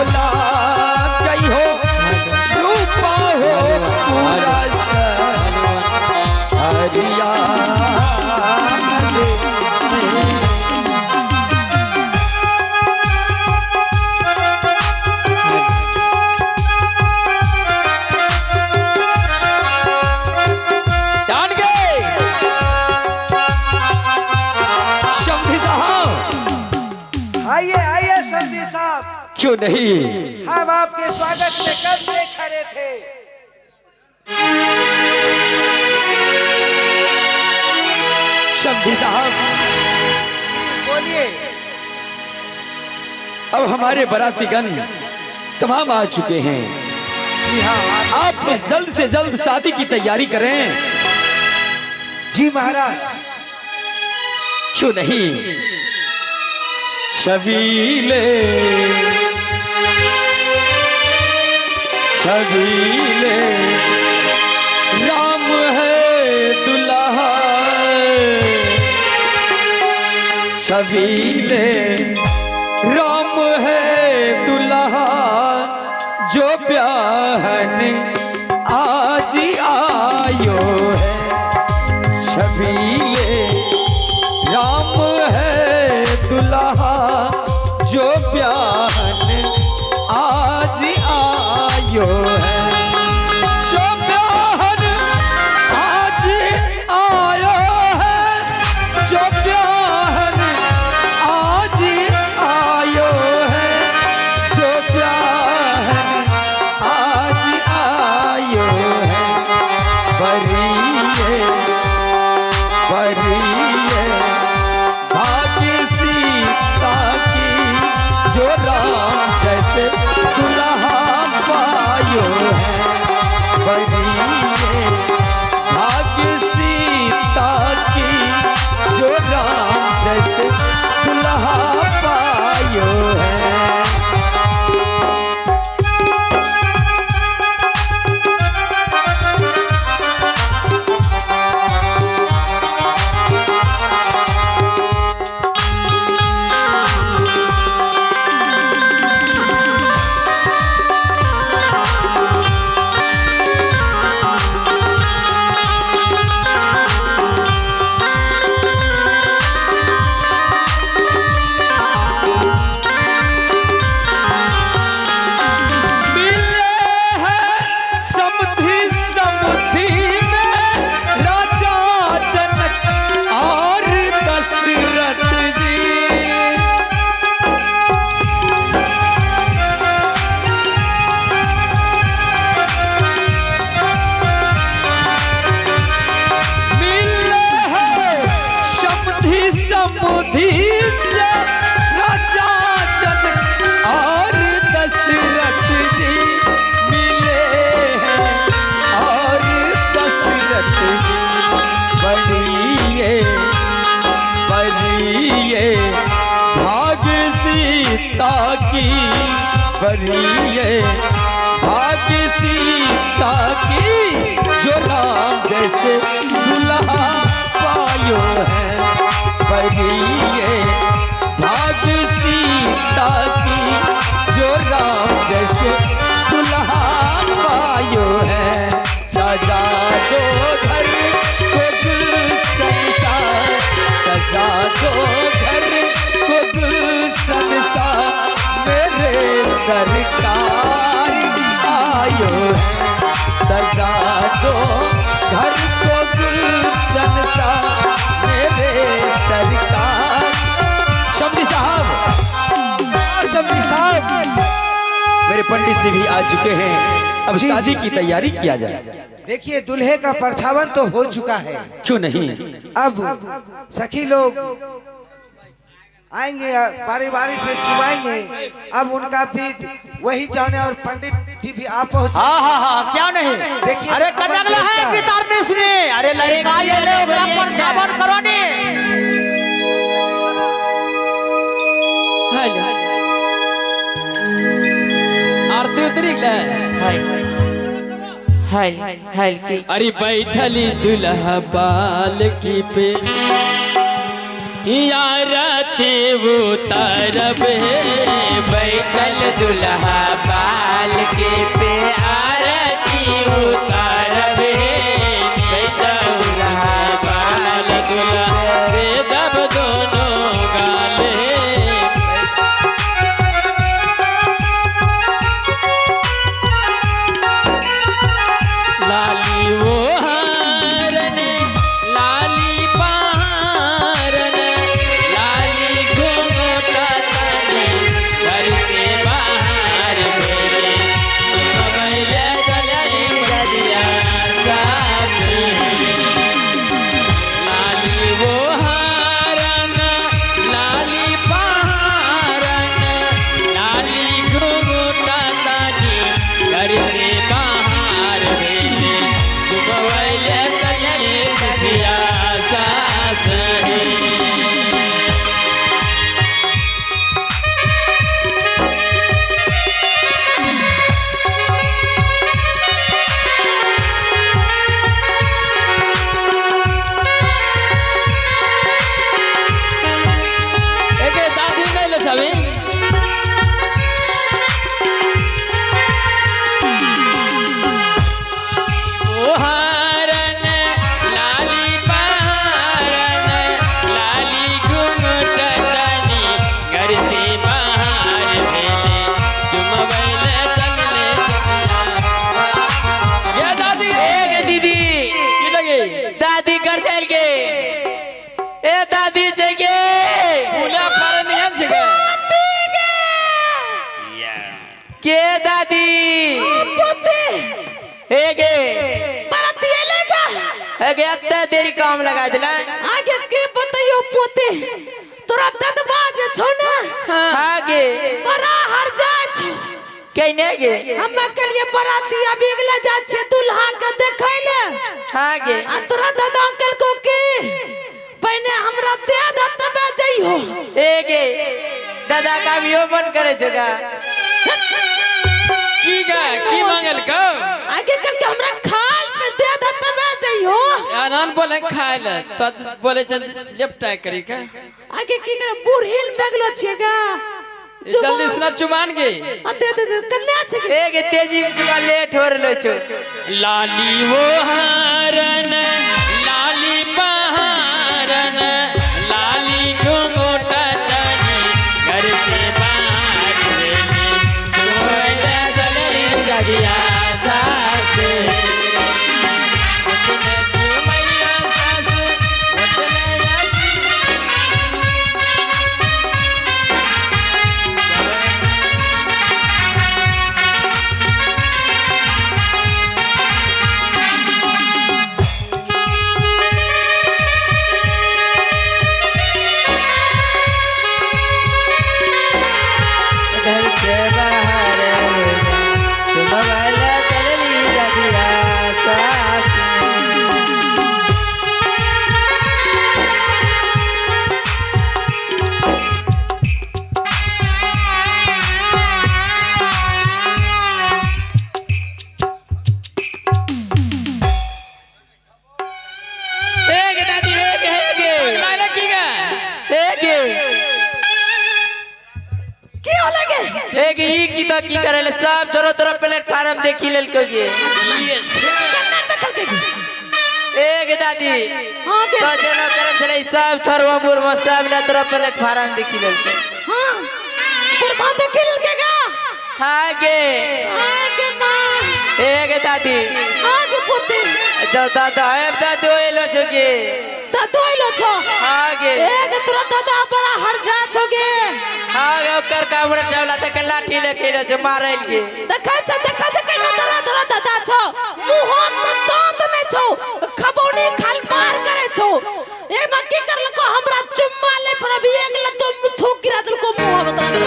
भोला जय हो रूपा हो पूरा हरिया क्यों नहीं, हम आपके स्वागत में कब से खड़े थे। शम्भी साहब बोलिए। अब हमारे बारातीगण तमाम आ चुके हैं। जी हाँ, आप जल्द से जल्द शादी की तैयारी करें। जी महाराज। क्यों नहीं, शबीले शबीले राम है दुल्हा, शबीले राम है दुल्हा, जो ब्याहन आज आयो है। शबीले राम है दुल्हा, जो ब्याहन आज आयो है। जो ब्याहन आज आयो है, जो ब्याहन आज आयो है, जो ब्याहन आज आयो है। बरिए बरिए भाग्य सीता की, जो राम जैसे दुल्हा पायो है। बरिए भाग्य सीता की, जो राम जैसे दुल्हा पायो है। समुधि से राजा जनक और दशरथ जी मिले हैं, और दशरथ जी बड़िए बड़िए भाग्य सीता की, बड़िए भाग्य सीता की, जो राम जैसे दुल्हा पायो है। बरिए भाग्य सीता की, जो राम जैसे दुल्हा पायो है। सजा दो घर को गुलशन सा, सजा दो घर को गुलशन सा, मेरे सरकार आयो है। सजा दो घर को गुलशन सा, मेरे सरकार। शम्भी साहब, शम्भी साहब, मेरे पंडित जी भी आ चुके हैं। अब शादी की तैयारी किया जाए। देखिए, दूल्हे का परछावन तो हो चुका है। क्यों नहीं, अब सखी लोग आएंगे, बारी बारी से चुमाएंगे। अब उनका भी वही जाने, और पंडित जी भी आप पहुंचे। हाँ, क्या नहीं। देखिए, अरे कटकला है गिटार ने सुने। अरे लड़का ये ले परछावन करो ने। हेलो आरती उतरी ले। हाय हाय जी। अरे बैठली दुल्हा पालकी पे, यारती उतरब बैठल दुल्हा बाल के पे आरती उतरब बैठल दुल्हा बाल दुल्हा पे दब दोनों गाले लाली वो हारन लाली पहारन लाली घूंघटा तनी घर से बाहर मेरे मोबाइल जलाई रदिया साथी लाली वो हारन लाली पहारन लाली घूंघटा तनी घर से बाहर मेरे मोबाइल जलाई रदिया साथी एके दादी नहीं लो छवि ओ हारन लाली पहारन लाली घूंघटा तनी घर से बाहर मेले तुम बैल चलने ये दादी ए दीदी की लगे दादी कर चल के ए दादी चगे पूरा पर नहीं जगह के दादी हेगे हेगे अत्ते तेरी काम लगा दिला आगे के बताइयो पोते तोरा ददबाज छो ना आगे बड़ा हर जा छो कहने गे हम के लिए बराती अभी अगला जा छे दुल्हा के देखै ले आगे आ तोरा दादा अंकल को के पहले हमरा दे द तबे जइहो हेगे दादा का भी यो मन करे छगा की मांगल का आगे करके हमरा खाल पे दे द तबे जइहो आनंद बोले खाए ले तो बोले चल लेफ्ट करी का आगे की करे बुढ़िल बेगलो छेगा जल्दी से ना चुमान गे दे दे कन्या छे हेगे तेजी का लेट हो रहलो छो लाली वो हारन लाली पहारन लाली घूंघटा तनी घर से बाहर मेले मोबाइल जलाई रदिया साथे उतने मैया सासु उतने घर से बाहर तुम वाला चलनी रदिया साथ हेगे दादी हेगे लाला की गा हेगे की हो लगे एक ही की करे ले सब छोरो तोरा प्लेटफार्म देखी लेल के गे कन्या देखल के एक दादी हां के तो जेना करे छले सब छोरो बुर में सब ने तोरा प्लेटफार्म देखी लेल के हां पर बात देखल के गा हां गे आगे मां एक दादी आगे पोते जो दादा है दादी ओइलो छगे ता तोइलो छो हां गे एक तोरा दादा बड़ा हर जा छोगे हां गे ओकर कामरा टावला त के लाठी लेके रे छ मारल गे देखा छ कइनो तोरा दादा छो मुंह त दांत ने छो खबौनी खाल मार करे छो एक ना की करल को हमरा चुम्मा ले पर अभी एक ल तो थूक गिरा दल को मुंह बता दे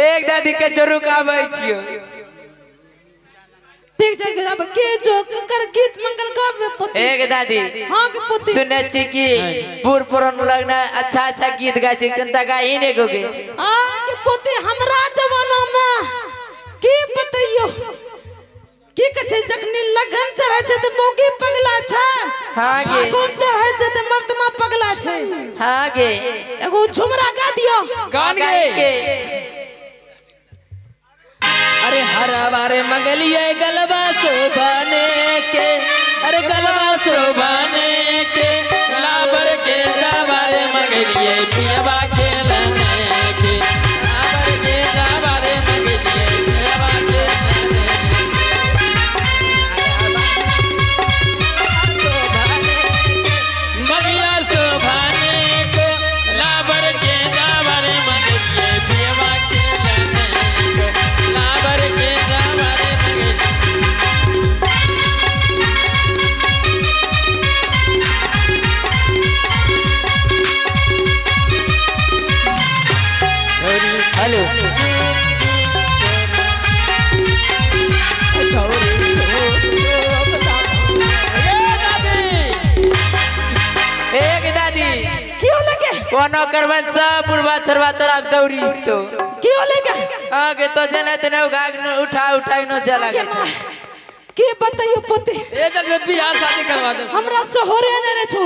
एक दादी के जरूर आबै छियो ठीक छै अब के जो कर गीत मंगल गावे पोते एक दादी हां के पोते सुने छी कि बूढ़ पुरान लगना अच्छा अच्छा गीत गाय छी कंता गाई ने गोगे हां के पोते हमरा जमाना में की बतइयो की कछे जखनी लगन चढ़े छै त मोगी पगला छै हाँ गे कौन चढ़े छै त मर्दमा पगला छै हाँ गे एगो झुमरा गा दियो गान गे अरे हरा बारे मंगलिए गलबा शोभाने के, अरे गलबा शोभाने के, लाबर के दबारे मगलिए पियबा के लने के, लाबर के दबारे मगलिए पियबा के लने मगिया शोभाने को, लाबर के दबारे मगलिए पियबा के लने को, लाबर के दबारे मगलिए हेलो एक दादी क्यों लगे कोनो करवन सब बुढ़वा छरवा तोरा दौड़ीस तो क्यों लगे आगे तो जने तने उठा नो चला आगे गया माँ के बताइयो पति ए जल्दी बियाह शादी करवा दे हमरा सोहरे ने रे छो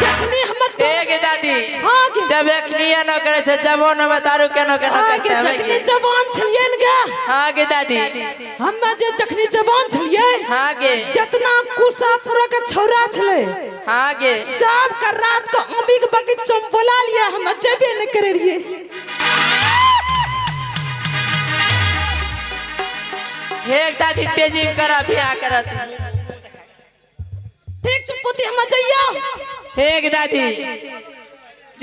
जखनी हम एक दादी आगे जब एकनिया न करे छ जवान में दारू केनो केनो आगे करते जखनी जवान छलिए न गे आगे दादी हम जे जखनी जवान छलिए आगे जितना कुसापुर के छौरा छले आगे सब का रात को आंबी के बगीचा में बोला लिया हम जेबे न करे रहिए एक दादी तेजी में करा बियाह करत ठीक छ पति हम जइयो एक दादी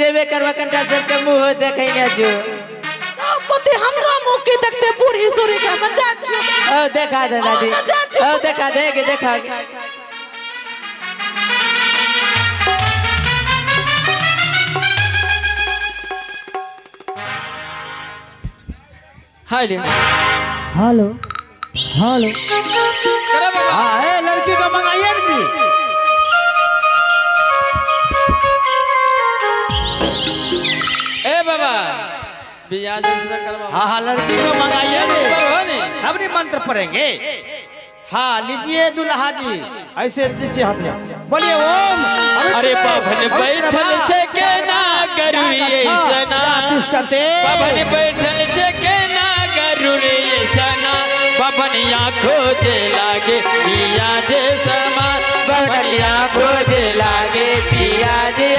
जेबे करवा कंटा सबके मुंह देखै न जो पति हमरा मुंह के देखते बूढ़ी सोरे के मजा छियो ओ देखा दे दादी ओ देखा दे के देखा हेलो करे बाबा हाँ है लड़की को मंगाइए ना जी। ए बाबा बियाह जैसा करवा हाँ हाँ लड़की को मंगाइए रे हो नहीं तब नहीं मंत्र पढ़ेंगे। हाँ लीजिए दुल्हा जी ऐसे दीजिए हाथ में बोलिए ओम अरे पवन बैठल छे के ना करुए सना पवन बैठल छे के ना करुए सना पवन आँखों जे लागे पिया जे समा पवन आँखों जे लागे पिया जे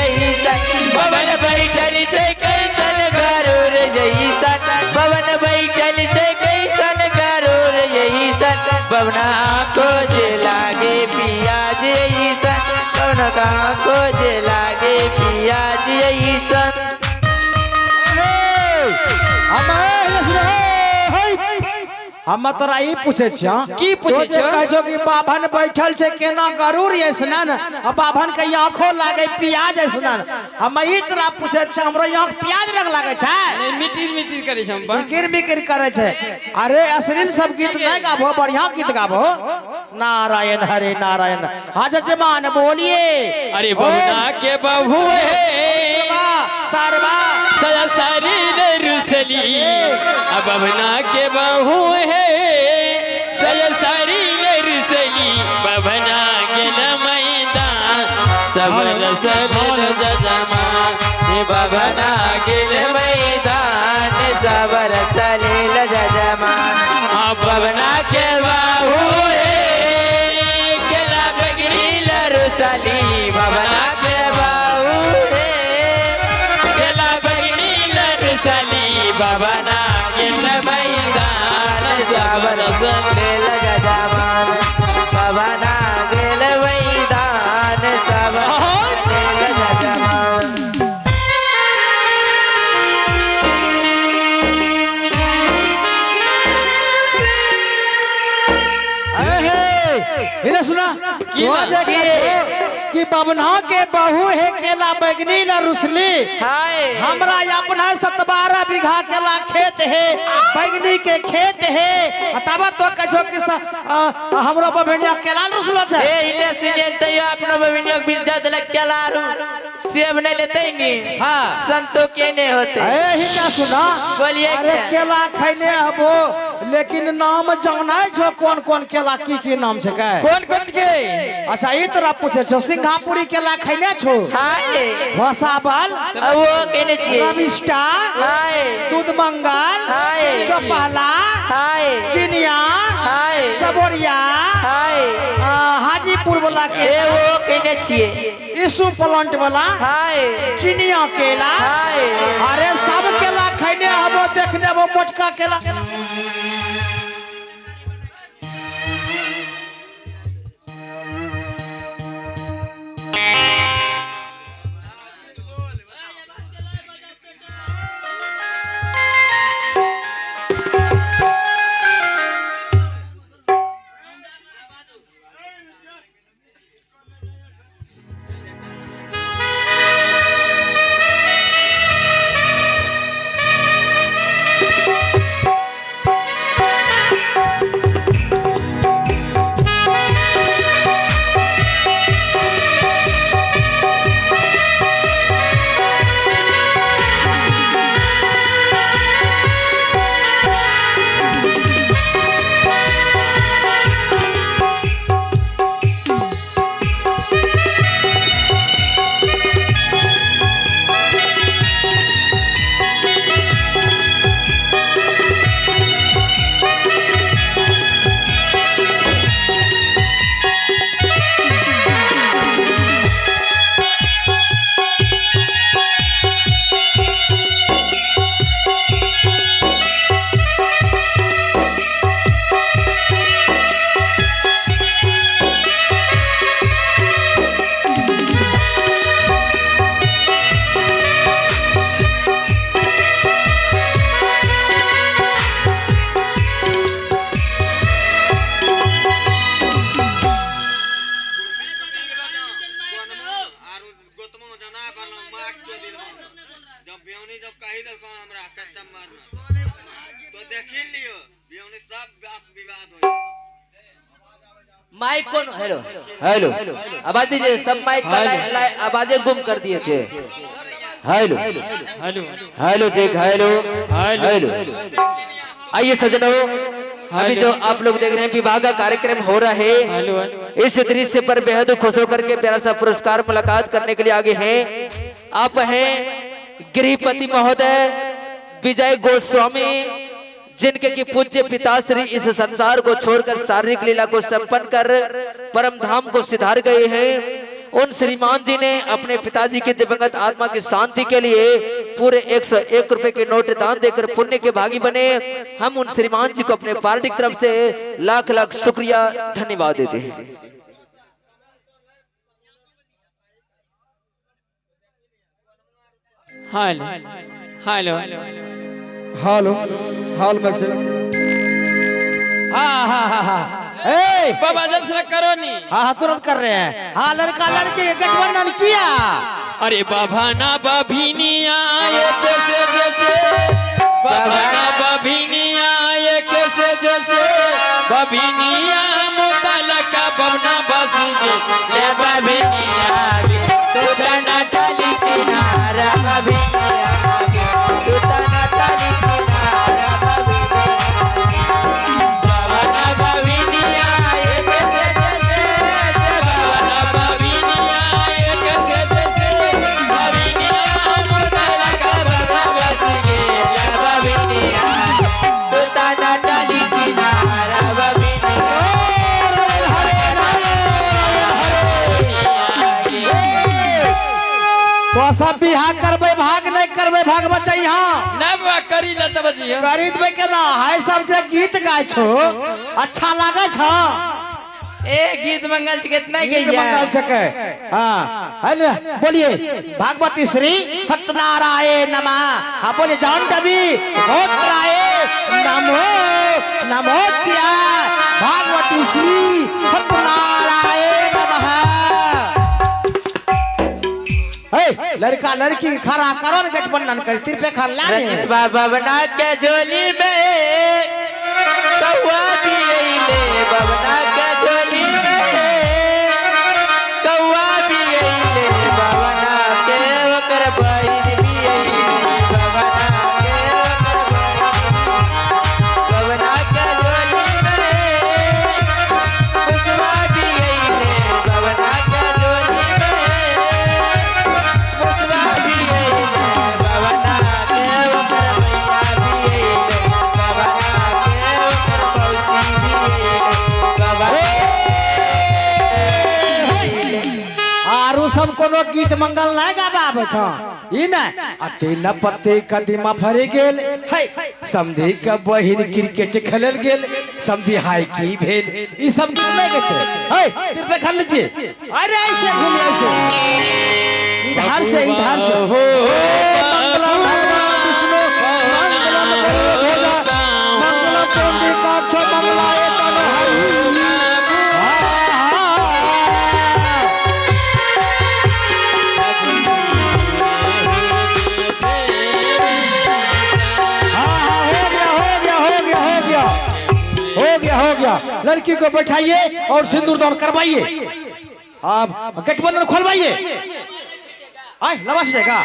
सन पवन बैठल छे कैसन गरुर जैसन पवन बैठल छे कैसन गरुर जैसन पवन आँखों जे लागे पिया जे सन पवन आँखों जे लागे पिया जे सन हम तोरा ई पूछे छिया की पूछे तो जे छो? कहै छो कि बाभन बैठल छे केना गरुर ऐसनन आ बाभन के आंखों लागे प्याज ऐसनन हम ई तोरा पूछे छिया हमरो आंख प्याज रंग लागे छै मिटिर मिटिर करे छम बा मिकिर मिकिर करे छै। अरे अश्लील सब गीत नहीं गाबो बढ़िया गीत गाबो नारायण हरे नारायण हाज जमान बोलिए अरे बबना के बहू है सरवा सया सारी रुसली अब बबना के बहू है सया सारी रुसली बबना के मैदान सब रसल जजमा बबना के मैदान सब रसल जजमा बबना के बहू है केला बगरी रुसली बबना के बहू है केला बगरी रुसली बबना के मैदान सब रसल जजमान पवना गेल मैदान सब जजमान इन्हें सुना कि बबना के बहू है केला बैगनी न रुसली हाय हमरा अपना 17 बीघा केला खेत है बैगनी के खेत है तब तो कहो कि हमरो बबनिया केला रुसलो छै ए इने सिने तयो अपनो बबिनियो बिल जा देलक केलारू सेब नहीं लेते नी हाँ संतो के नहीं होते ए ही क्या सुना बोलिए अरे क्या? केला खैने हबो लेकिन नाम जाना छो कौन कौन केला की नाम छै के? कौन कौन के? अच्छा ई तोरा पूछे छो सिंगापुरी केला खैने छो? हाय भसाबल, वो कहने छिए रविष्टा, हाय दूध मंगल, हाय चौपाला, हाय चिनिया, हाय सबोरिया, हाय हाजीपुर वाला के, ए वो कहने छिए ईसु प्लांट वाला, हाय चिनिया केला, हाय अरे सब केला खैने हबो देखने वो मोटका केला। माइक कौन? हेलो हेलो आवाज दीजिए सब। माइक का आवाजें गुम कर दिए थे। Hello hello hello check hello hello. आइए सजनों, अभी जो आप लोग देख रहे हैं विवाह का कार्यक्रम हो रहा है, इस दृश्य पर बेहद खुश होकर के प्यारा सा पुरस्कार मुलाकात करने के लिए आगे हैं। आप हैं गृहपति महोदय विजय गोस्वामी, जिनके की पूज्य पिताश्री इस संसार को छोड़कर शारीरिक लीला को संपन्न कर परम धाम को सिधार गए हैं। उन श्रीमान जी ने अपने पिताजी की दिवंगत आत्मा की शांति के लिए पूरे 101 रुपए के नोट दान देकर पुण्य के भागी बने। हम उन श्रीमान जी को अपने पार्टी की तरफ से लाख लाख शुक्रिया धन्यवाद देते हैं। हेलो हेलो हालो हाल में से हाँ हाँ हाँ हाँ ए बाबा जल्द से करो नी। हाँ हाँ तुरंत कर रहे हैं। हाँ लड़का लड़की गठबंधन किया। अरे बाबा ना बाभिनिया आए कैसे जैसे, बाबा ना बाभिनिया आए कैसे जैसे, बाभिनिया मुताला का बवना बसी जे ले बाभिनिया आगे तो जाना डाली किनारा बाभिनिया आगे तो जाना डाली किनारा बाबा ना बाभिनिया आए कैसे जैसे, बाबा ना बाभिनिया आए कैसे जैसे, बाभिनिया मुताला का बवना बसी जे ले बाभिनिया तो जाना डाली किनारा बाभिनिया। तो सब बिहार करबे भाग नहीं करबे भाग बच्चा यहाँ नब करी लता बजियो करी देबे केना है। सब जे गीत गाय छो अच्छा लागे छो। ए गीत मंगल कितना गीत मंगल छके। हाँ है ना, बोलिए भागवती श्री सत्यनारायण नमः। हाँ बोलिए जान कभी होत्राय नमो नमो त्या भागवती श्री सत्यनारायण नमः। हे लड़का लड़की खड़ा करो ना गठबंधन कर तीर पे खा लाने। बाबा बना के झोली में कौआ दिए ले, बबना के झोली में कौआ दिए ले, बबना के ओकर भाई दिए ले, बबना के ओकर भाई, बबना के सब कोनो गीत मंगल नहीं गाबा आबे छ ई ना अते न पत्ते कदीमा फरे गेल है समधी का बहिन क्रिकेट खेलल गेल समधी हाई की भेल ई सब गीत नहीं गाते है तेरे पे खा लीजिए अरे ऐसे घूम ऐसे इधर से हो मंगलम भगवान विष्णु मंगलम मंगलम चंडी का छो मंगलाए तन हो गया लड़की को बैठाइए और सिंदूर दान करवाइए आप गठबंधन खोलवाइए आए लबा छिटेगा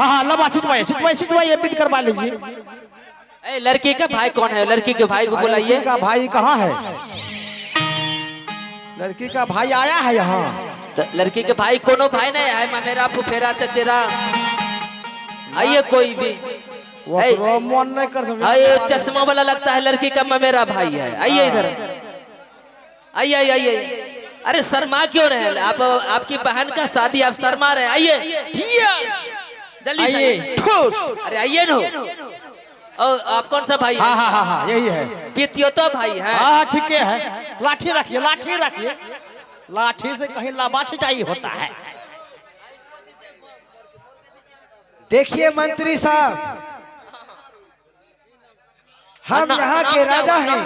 हाँ लबा छिटवाइए बिद करवा लीजिए लड़की का भाई कौन है लड़की के भाई को बुलाइए लड़की का भाई कहाँ है लड़की का भाई आया है यहाँ तो लड़की के भाई कोनो भाई नहीं है ममेरा फुफेरा चचेरा आइए कोई भी वो मन नहीं कर सकते आइए चश्मा वाला लगता है लड़की का ममेरा भाई है आइए इधर आइए आइए अरे शर्मा क्यों रहे आप आपकी बहन का शादी आप शर्मा रहे आइए जल्दी आइए अरे आइए ना और आप कौन सा भाई हाँ यही है पितियो तो भाई है हाँ ठीक है लाठी रखिए लाठी से कहीं लाबा छिटाई होता है देखिए मंत्री साहब हम यहाँ के राजा हैं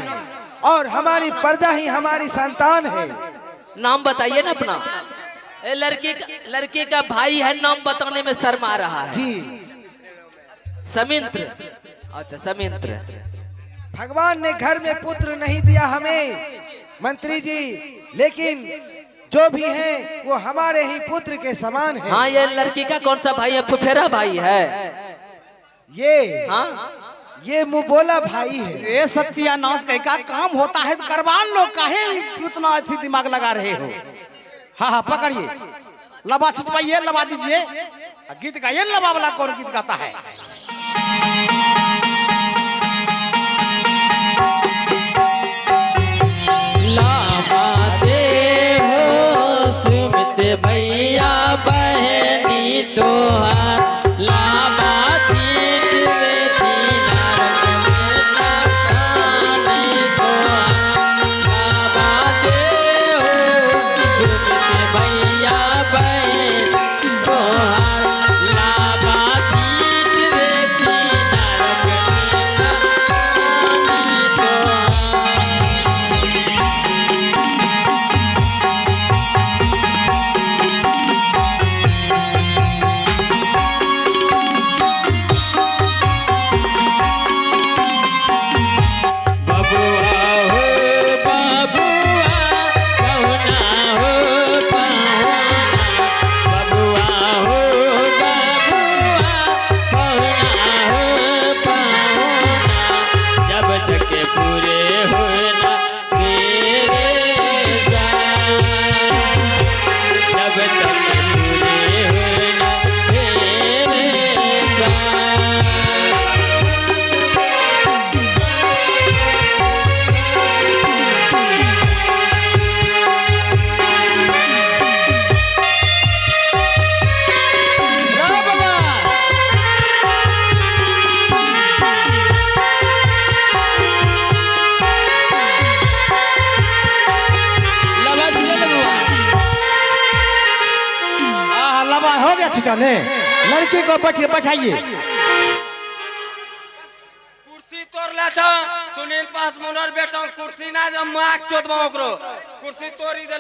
और हमारी प्रजा ही हमारी संतान है नाम बताइए ना अपना लड़के का भाई है नाम बताने में शर्मा रहा है जी समिंत्र अच्छा समिंत्र भगवान ने घर में पुत्र नहीं दिया हमें मंत्री जी लेकिन जो भी हैं वो हमारे ही पुत्र के समान हैं। हाँ ये लड़की का कौन सा भाई है फुफेरा भाई है ये मुबोला भाई है रे सत्यानाश का काम होता है तो करवान लो काहे उतना अच्छी दिमाग लगा रहे हो हाँ पकड़िए लबा छिटवाइए लबा दीजिए गीत गाइए लबा वाला कौन गीत गाता है भैया बहनी तोहार लाबा चीट रे लाबा दे हो भैया बहन तोहार लाबा चीट रे छिटाने लड़की को बैठाइए कुर्सी तोड़ ले सुनील पास मुनर बैठा कुर्सी ना जब माक चोदवा कुर्सी तोड़ी दे।